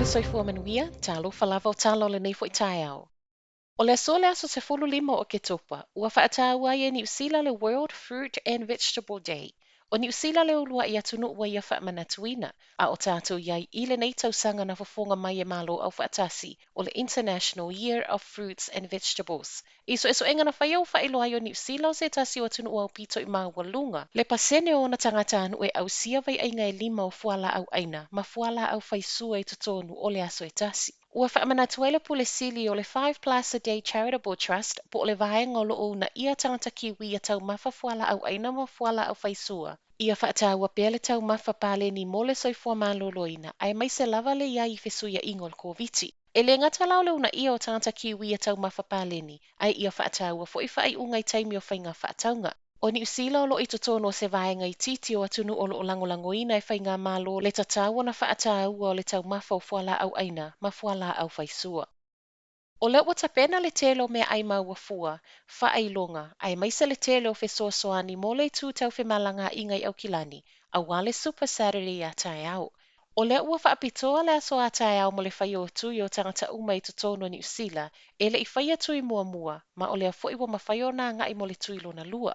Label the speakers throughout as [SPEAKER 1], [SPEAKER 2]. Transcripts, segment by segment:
[SPEAKER 1] le soifua manuia, talo falava o talo le nei fo i tae au. O le aso le aso se fulu lima o ke topa, ua whaatau ai e New Zealand le World Fruit and Vegetable Day. O New Zealand le ulua i atunu ua ia whaamanatuina, a o tātou iai i le nei tausanga na fofonga mai e malo au whaatasi o le International Year of Fruits and Vegetables. Iso enga na whaiau whailo ai o New Zealand se tasi o atunu ua pito i maa walunga. Le pasene o na tangata anu e au sia vai ainga e lima o fuala au aina, ma fuala au whaisua i totonu o le aso e tasi. Ua whaamanatua pule sili o le 5 Plus a Day Charitable Trust po o le vaenga o loo na ia tangata kiwi a tau mafa fuala au aina ma fuala au whaisua. Ia whaataua pēr le tau mafa pāle ni mole soifua māloloina, ai mai se lava le ia i fesuia ingol koviti. E le ngata lau leo na ia o tangata kiwi a tau mafa pāle ni, ai ia whaataua fo i whai ungai taimi o whainga whaataunga. O New Zealand lo i totono se vaenga i titi o atunu o langolangoina e whainga malo le tataua na whaataua o le tau mafa o fuala au aina, ma fuala au whaisua. O le wata pena le telo mea ai maua fua, whaailonga, ai maisa le telo o fesoa soani mo le tū tau whemalanga ingai au kilani, a wale Super Saturday a tae au. O le ua whaapitoa le aso a tae au mo le whai o tui o tangata umai totono New Zealand, e le i whaia tui mua mua, ma o le a fwoi wa mawhai o nā ngai mo le tui lona lua.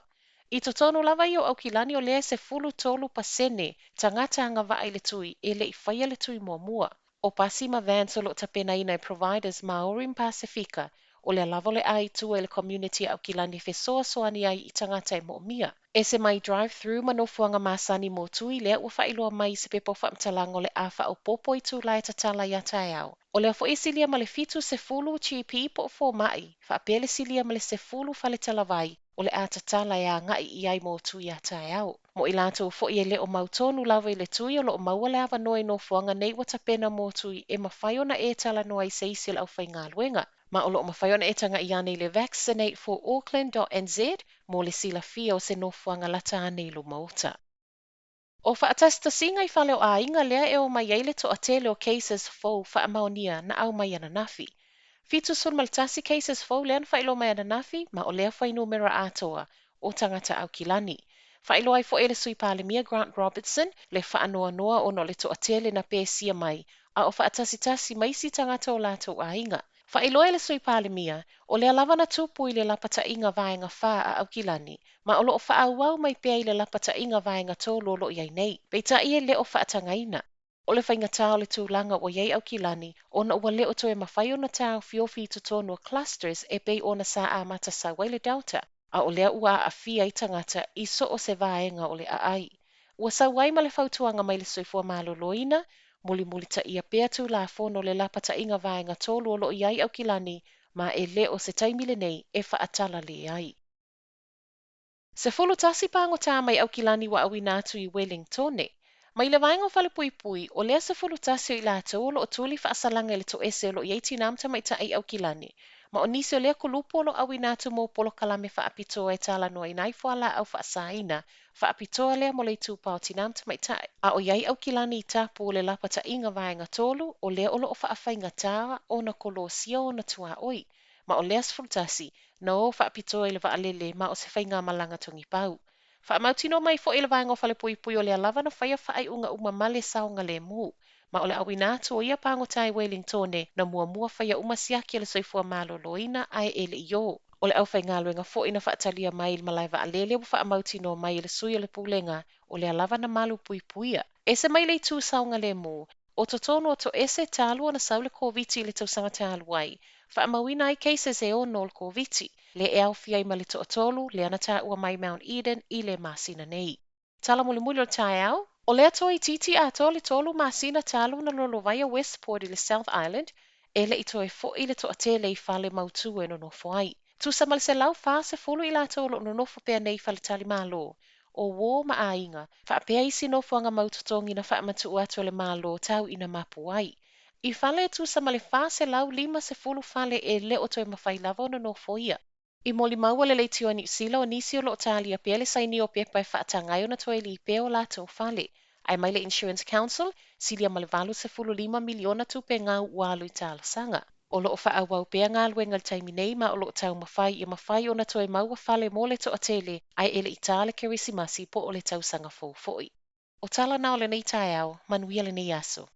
[SPEAKER 1] I totono lava i o au kilani o lea se fulu tolu pasene, tangata anga wa ai le tui, e le i whaia le tui mua mua. O Pasima Vance o lo tapena ina providers Maorim Pacifica, o le lava le ai tua e le community au kilani fesoa soani ai i tangata e mo mia. E se mai drive-through manofuanga masani mo tui lea ua whailoa mai se pepo whaamtalang o le awha o popo i tū lai tatala i atai au. O le afo e silia ma le fitu se fulu GP po o fo mai, whaapele silia ma le se fulu fale talavai, o le atatala e a ngai i ai mo tui atai au. Mo i lato fo i e le o mautonu lava i le tui o lo o maua le awa noe no fuanga nei watapena mo tui e mawhaiona e tala noa i seisil au whai ngā luenga. Ma o lo o mawhaiona e tanga i ane le Vaccinate for Auckland.nz mo le sila fia o se no fuanga lata ane lo mauta. O whaatasta singa i whale o a inga lea e o mai eile to atele o cases fo whaamaonia na au mai ana nafi. Fitu sun maltasi cases fo lean whailo mai ana nafi ma o lea whai numera atoa o tangata au kilani. Whailo ai fo ele sui palemia Grant Robertson le whaanoa noa o no le to atele na pēsia mai a o whaatasi maisi tangata o lato a inga. Whailo ele sui palemia o lea lava na tupu i le lapata inga vaenga wha a au kilani ma o lo o whaauau mai pēa i le lapata inga vaenga tōlo lo iai nei. Peita i e le o whaatangaina. O le whainga tāo le tūlanga o iei au kilani, o na ua leo toe mawhai o na tāo fiofi i tutono clusters e pei o na sa a mata sa waile delta, a o lea ua a fia i tangata i so o se vaenga o le a ai. Ua sa wai ma le whautuanga mai le soifua malo loina, muli ta ia pēa tū la fono le lapata inga vaenga tōlu o lo iei au kilani, ma e le o se taimile nei e whaatala le ai. Se fulu tasi pango tā mai au kilani wa awi nātu i Wellington. Mai le vaenga o whale pui o lea se fulu tasi o i lātou o lo o tūli whaasalanga le to ese o lo iei tinamta mai ta ai au kilani. Ma o nisi o lea kulupo o lo awi nātu mō polo kalame whaapitoa e tala noa i nai fuala au whaasaina. Whaapitoa lea mo le tūpa o tinamta mai ta a o iei au kilani i tāpu o le lapata inga vaenga tolu o lea o lo o whaafainga tāwa o na kolosia o na tua oi. Ma o lea se fulu tasi na o whaapitoa i le vaalele ma o se whainga malanga tongi pau. Whaamautino mai fo i le vaenga o whale pui o lea lava na whaia whaai unga uma male saonga le mu. Ma o le awi nātu o ia pango tai Wellington na mua whaia uma siaki le soifua malo loina ai ele i o. O le au whainga luenga fo ina whaatalia mai il malai vaalele o whaamautino mai i le sui o le pulenga o lea lava na malu puia. E se mai le tū saonga le mu. O totono o to ese talu o na saule koviti le tausanga talu ai. Whaamawina ai cases e o nol koviti. Le e au fia i mali to atolu, le anata ua mai Mount Eden i le masina nei. Tala muli o tae au, o lea toi titi a tole tolu masina talu na lolovaya Westport i le South Island, e le i toi fo i le to atele i fale mautu e no nofo ai. Tu sa mal se lau fa se fulu i la tolo no nofo pea nei fale tali malo. O wo ma a inga, wha pea isi nofo anga maututongi na wha matu atu le malo tau ina mapu ai. I fale tu sa male fa se lau lima se fulu fale e le o toi mawhai lava no nofo ia. I moli maua le leiti o New Zealand o nisi o lo talia pia le saini o pepa e whaatangai o na toi li peo la tau fale. Ai mai le Insurance Council, silia male valu se fulu 5 miliona tupe ngau walu i tala sanga. O lo o whaawau pea ngā luenga taimi nei ma o lo tau mawhai o na toi maua fale mo le to atele ai ele i tala kerisimasi po o le tau sanga fōfoi. O tala na o le nei tai au, manuia le nei aso.